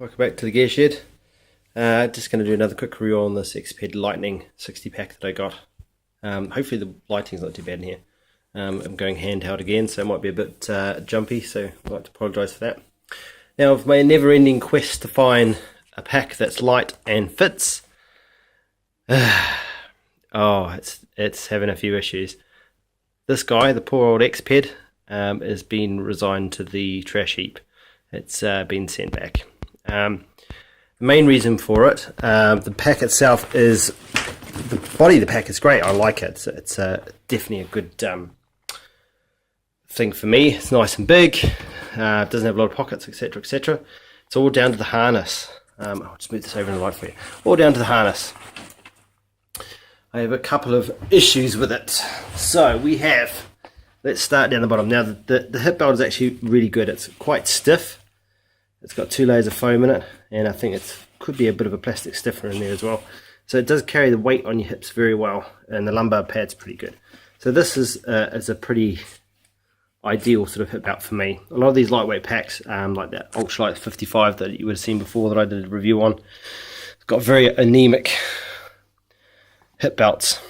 Welcome back to the gear shed. Just going to do another quick review on this Exped Lightning 60 pack that I got. Hopefully the lighting's not too bad in here. I'm going handheld again, so it might be a bit jumpy, so I'd like to apologise for that. Now, of my never-ending quest to find a pack that's light and fits, it's having a few issues. This guy, the poor old Exped, has been resigned to the trash heap. It's been sent back. The main reason for it, the pack itself is, the body of the pack is great. I like it. It's definitely a good thing for me. It's nice and big. It doesn't have a lot of pockets, etc., etc. It's all down to the harness. I'll just move this over in the light for you. All down to the harness. I have a couple of issues with it. So we have, let's start down the bottom. Now the hip belt is actually really good. It's quite stiff. It's got 2 layers of foam in it, and I think it could be a bit of a plastic stiffener in there as well. So it does carry the weight on your hips very well, and the lumbar pad's pretty good. So this is a pretty ideal sort of hip belt for me. A lot of these lightweight packs, like that Ultralight 55 that you would have seen before that I did a review on, it's got very anemic hip belts.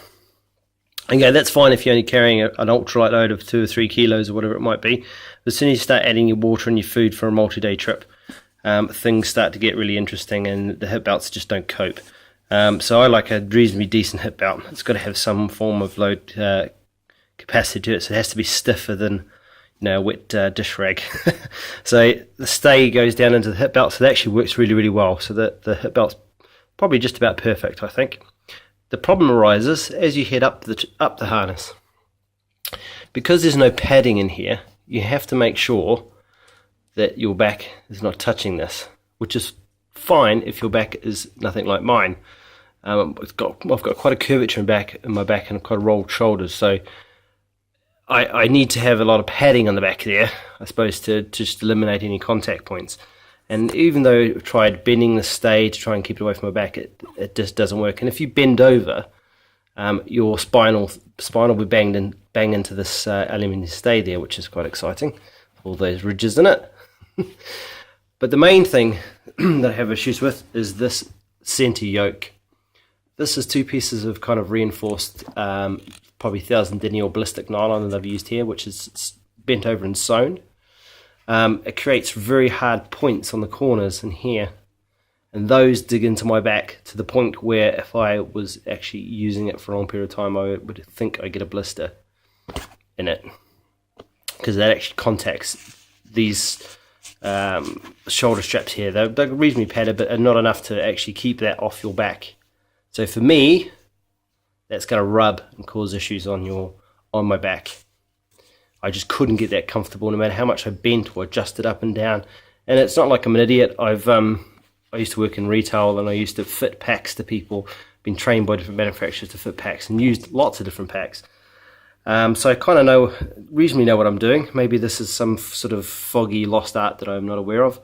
Okay, that's fine if you're only carrying an ultralight load of 2 or 3 kilos or whatever it might be. But as soon as you start adding your water and your food for a multi-day trip, things start to get really interesting, and the hip belts just don't cope. So I like a reasonably decent hip belt. It's got to have some form of load capacity to it, so it has to be stiffer than a wet dish rag. So the stay goes down into the hip belt, so that actually works really, really well. So the hip belt's probably just about perfect, I think. The problem arises as you head up the harness. Because there's no padding in here, you have to make sure that your back is not touching this, which is fine if your back is nothing like mine. I've got quite a curvature in my back and quite rolled shoulders, so I need to have a lot of padding on the back there, I suppose, to just eliminate any contact points. And even though I've tried bending the stay to try and keep it away from my back, it just doesn't work. And if you bend over, your spine will bang into this aluminium stay there, which is quite exciting. All those ridges in it. But the main thing that I have issues with is this center yoke. This is 2 pieces of kind of reinforced, probably 1000 denier or ballistic nylon that I've used here, which is bent over and sewn. It creates very hard points on the corners and here, and those dig into my back to the point where if I was actually using it for a long period of time, I would think I get a blister in it, because that actually contacts these shoulder straps here. They're reasonably padded, but are not enough to actually keep that off your back. So for me, that's going to rub and cause issues on my back. I just couldn't get that comfortable no matter how much I bent or adjusted up and down. And it's not like I'm an idiot. I used to work in retail, and I used to fit packs to people, been trained by different manufacturers to fit packs, and used lots of different packs. So I kind of reasonably know what I'm doing. Maybe this is some sort of foggy lost art that I'm not aware of.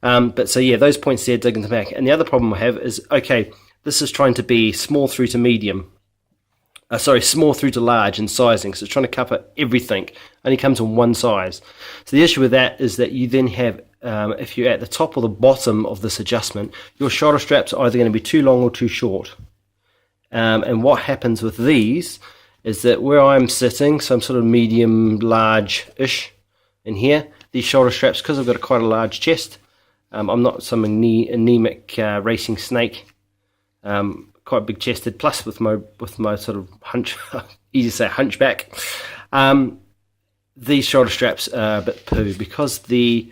But so yeah, those points there dig into the back. And the other problem I have is, okay, this is trying to be small through to medium. Small through to large in sizing, so it's trying to cover everything. Only comes in one size. So the issue with that is that you then have, if you're at the top or the bottom of this adjustment, your shoulder straps are either going to be too long or too short. And what happens with these is that where I'm sitting, so I'm sort of medium, large-ish in here, these shoulder straps, because I've got quite a large chest, I'm not some anemic racing snake, quite big chested, plus with my sort of easy to say hunchback, these shoulder straps are a bit poo, because if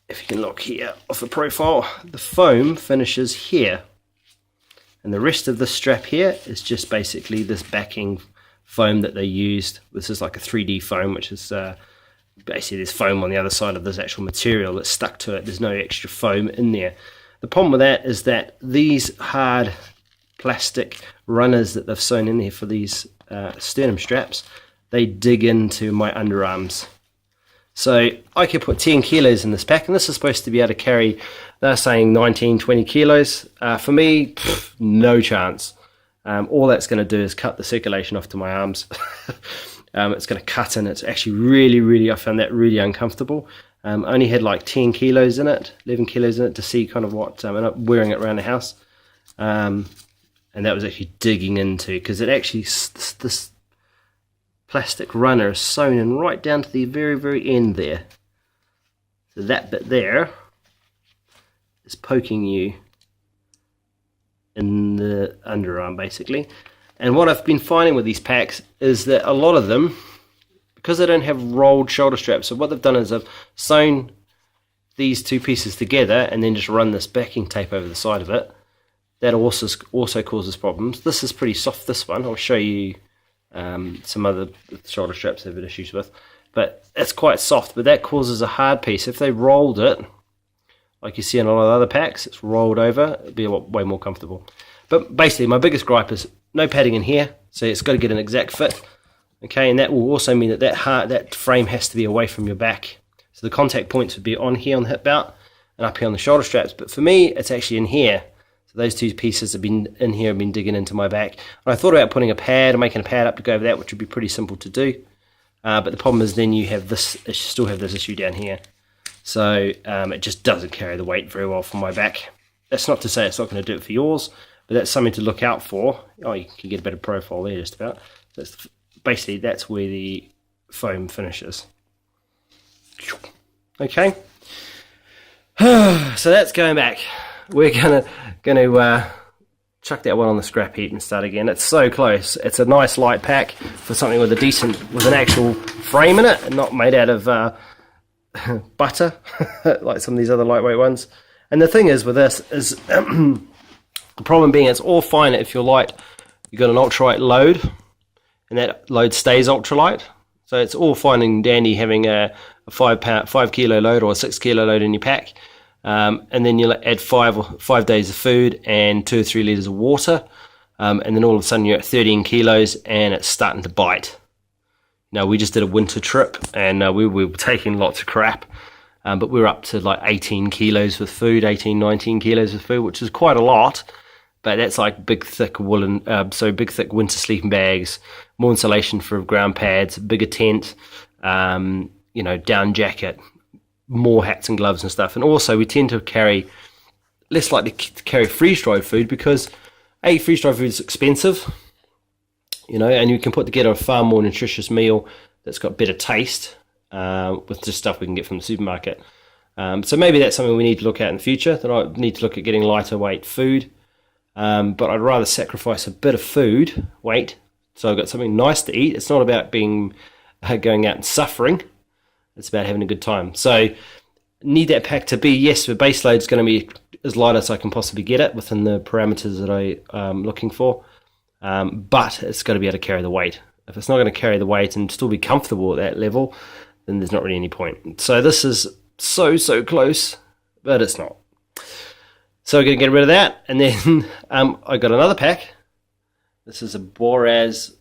you can look here off the profile, the foam finishes here, and the rest of the strap here is just basically this backing foam that they used. This is like a 3D foam, which is basically there's foam on the other side of this actual material that's stuck to it. There's no extra foam in there. The problem with that is that these hard plastic runners that they've sewn in there for these sternum straps, they dig into my underarms. So I could put 10 kilos in this pack, and this is supposed to be able to carry, they're saying 19, 20 kilos. For me, no chance. All that's going to do is cut the circulation off to my arms. It's going to cut in. It's actually really, I found that really uncomfortable. I only had like 10 kilos in it, 11 kilos in it to see kind of what, and I'm wearing it around the house. And that was actually digging into, because it actually, this plastic runner is sewn in right down to the very, very end there. So that bit there is poking you in the underarm, basically. And what I've been finding with these packs is that a lot of them, because they don't have rolled shoulder straps, so what they've done is they've sewn these two pieces together and then just run this backing tape over the side of it. That also causes problems. This is pretty soft, this one. I'll show you some other shoulder straps I've had issues with. But it's quite soft, but that causes a hard piece. If they rolled it, like you see in a lot of other packs, it's rolled over, it'd be way more comfortable. But basically, my biggest gripe is no padding in here, so it's got to get an exact fit. Okay, and that will also mean that that frame has to be away from your back. So the contact points would be on here on the hip belt and up here on the shoulder straps. But for me, it's actually in here. So those two pieces have been in here, have been digging into my back. And I thought about putting a pad and making a pad up to go over that, which would be pretty simple to do. But the problem is then you have this, you still have this issue down here. So it just doesn't carry the weight very well for my back. That's not to say it's not going to do it for yours, but that's something to look out for. Oh, you can get a better profile there just about. Basically, that's where the foam finishes. Okay. So that's going back. We're gonna chuck that one on the scrap heap and start again. It's so close. It's a nice light pack for something with an actual frame in it, and not made out of butter like some of these other lightweight ones. And the thing is with this is the problem being it's all fine if you're light. You've got an ultralight load, and that load stays ultralight. So it's all fine and dandy having a 5 kilo load or a 6 kilo load in your pack. And then you'll add 5 days of food and 2 or 3 litres of water, and then all of a sudden you're at 13 kilos and it's starting to bite. Now, we just did a winter trip and we were taking lots of crap, but we were up to like 18 kilos with food, 19 kilos with food, which is quite a lot. But that's like big thick woolen, big thick winter sleeping bags, more insulation for ground pads, bigger tent, down jacket, more hats and gloves and stuff. And also we tend to carry less likely to carry freeze-dried food because freeze-dried food is expensive, and you can put together a far more nutritious meal that's got better taste with just stuff we can get from the supermarket. So maybe that's something we need to look at in the future, that I need to look at getting lighter weight food, but I'd rather sacrifice a bit of food weight so I've got something nice to eat. It's not about going out and suffering. It's about having a good time. So need that pack to be, yes, the base load is going to be as light as I can possibly get it within the parameters that I'm looking for. But it's got to be able to carry the weight. If it's not going to carry the weight and still be comfortable at that level, then there's not really any point. So this is so close, but it's not. So we're going to get rid of that. And then I got another pack. This is a Boraz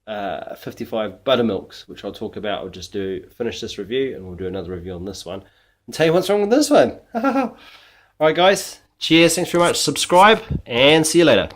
55 buttermilks, which I'll talk about. I'll just finish this review and we'll do another review on this one and tell you what's wrong with this one. Alright guys, cheers, thanks very much, subscribe and see you later.